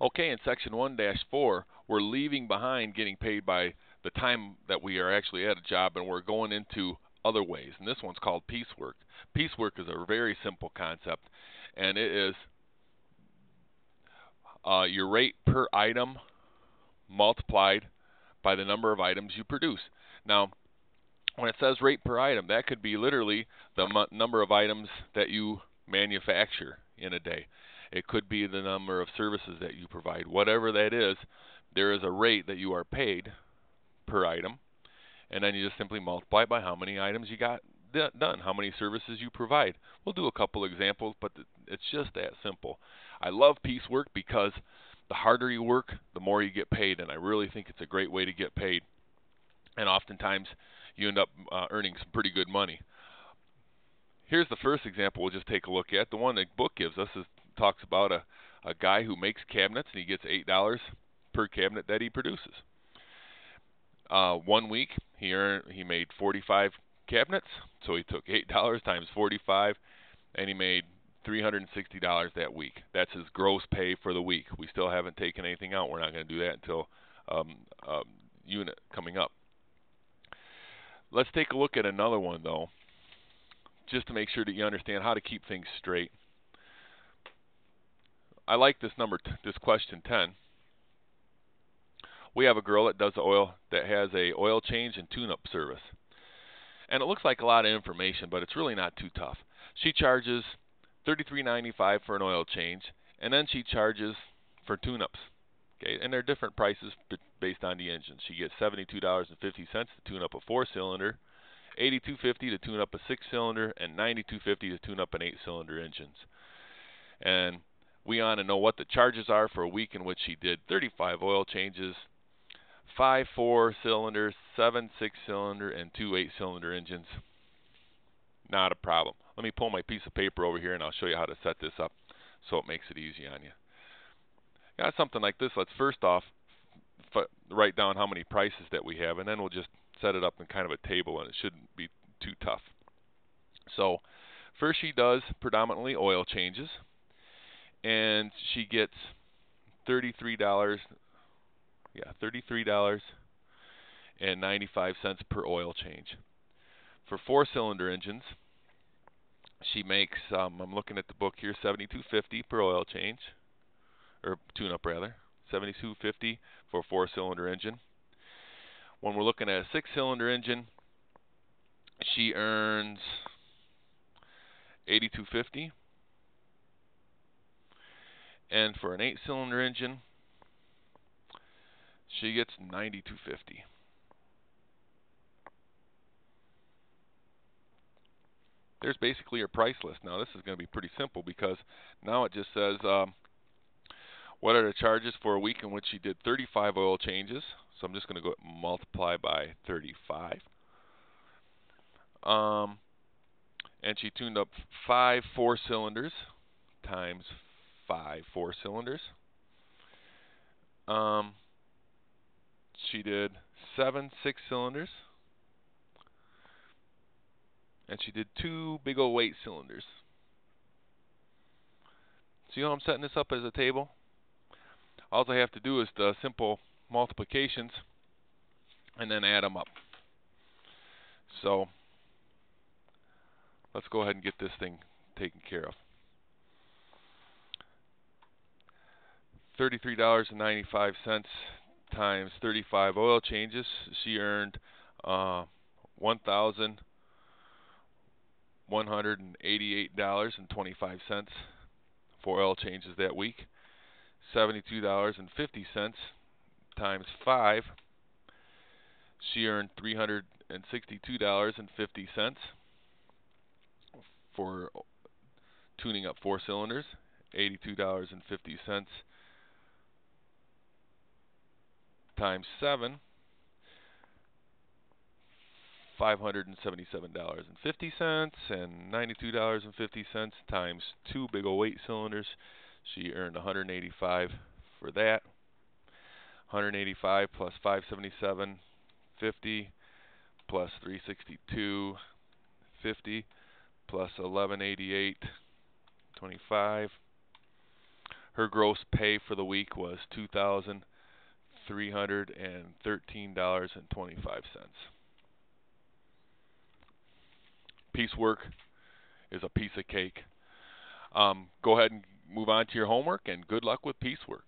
Okay, in section 1-4, we're leaving behind getting paid by the time that we are actually at a job, and we're going into other ways. And this one's called piecework. Piecework is a very simple concept, and it is your rate per item multiplied by the number of items you produce. Now, when it says rate per item, that could be literally the number of items that you manufacture in a day. It could be the number of services that you provide. Whatever that is, there is a rate that you are paid per item, and then you just simply multiply it by how many items you got done, how many services you provide. We'll do a couple examples, but it's just that simple. I love piecework because the harder you work, the more you get paid, and I really think it's a great way to get paid. And oftentimes, you end up earning some pretty good money. Here's the first example we'll just take a look at. The one the book gives us talks about a guy who makes cabinets, and he gets $8 per cabinet that he produces. 1 week, he made 45 cabinets, so he took $8 times 45, and he made $360 that week. That's his gross pay for the week. We still haven't taken anything out. We're not going to do that until unit coming up. Let's take a look at another one, though, just to make sure that you understand how to keep things straight. I like this this question 10. We have a girl that does that has a oil change and tune-up service. And it looks like a lot of information, but it's really not too tough. She charges $33.95 for an oil change, and then she charges for tune-ups. Okay, and there are different prices based on the engine. She gets $72.50 to tune up a 4-cylinder, $82.50 to tune up a 6-cylinder, and $92.50 to tune up an 8-cylinder engines. And we want to know what the charges are for a week in which she did 35 oil changes, 5 4-cylinders, 7 6-cylinder, and 2 8-cylinder engines. Not a problem. Let me pull my piece of paper over here, and I'll show you how to set this up so it makes it easy on you. Got something like this. Let's first off write down how many prices that we have, and then we'll just set it up in kind of a table, and it shouldn't be too tough. So first she does predominantly oil changes, and she gets $33.95 per oil change. For 4-cylinder engines, she makes, I'm looking at the book here, $72.50 per oil change, or tune-up rather, $72.50 for a 4-cylinder engine. When we're looking at a 6-cylinder engine, she earns $82.50. And for an 8-cylinder engine, she gets $92.50. There's basically her price list. Now this is going to be pretty simple because now it just says what are the charges for a week in which she did 35 oil changes. So I'm just going to go multiply by 35. And she tuned up 5 4-cylinders times 5 4-cylinders. She did 7 6-cylinders. And she did 2 big old 8-cylinders. So you know I'm setting this up as a table? All I have to do is the simple multiplications and then add them up. So let's go ahead and get this thing taken care of. $33.95 times 35 oil changes. She earned $1,188.25 for oil changes that week. $72.50 times 5. She earned $362.50 for tuning up 4-cylinders. $82.50 times 7, $577.50, and $92.50 times 2 big old 8-cylinders. She earned $185 for that. $185 plus $577.50 plus $362.50 plus $1188.25 Her gross pay for the week was $2,313.25. Piecework is a piece of cake. Go ahead and move on to your homework, and good luck with piecework.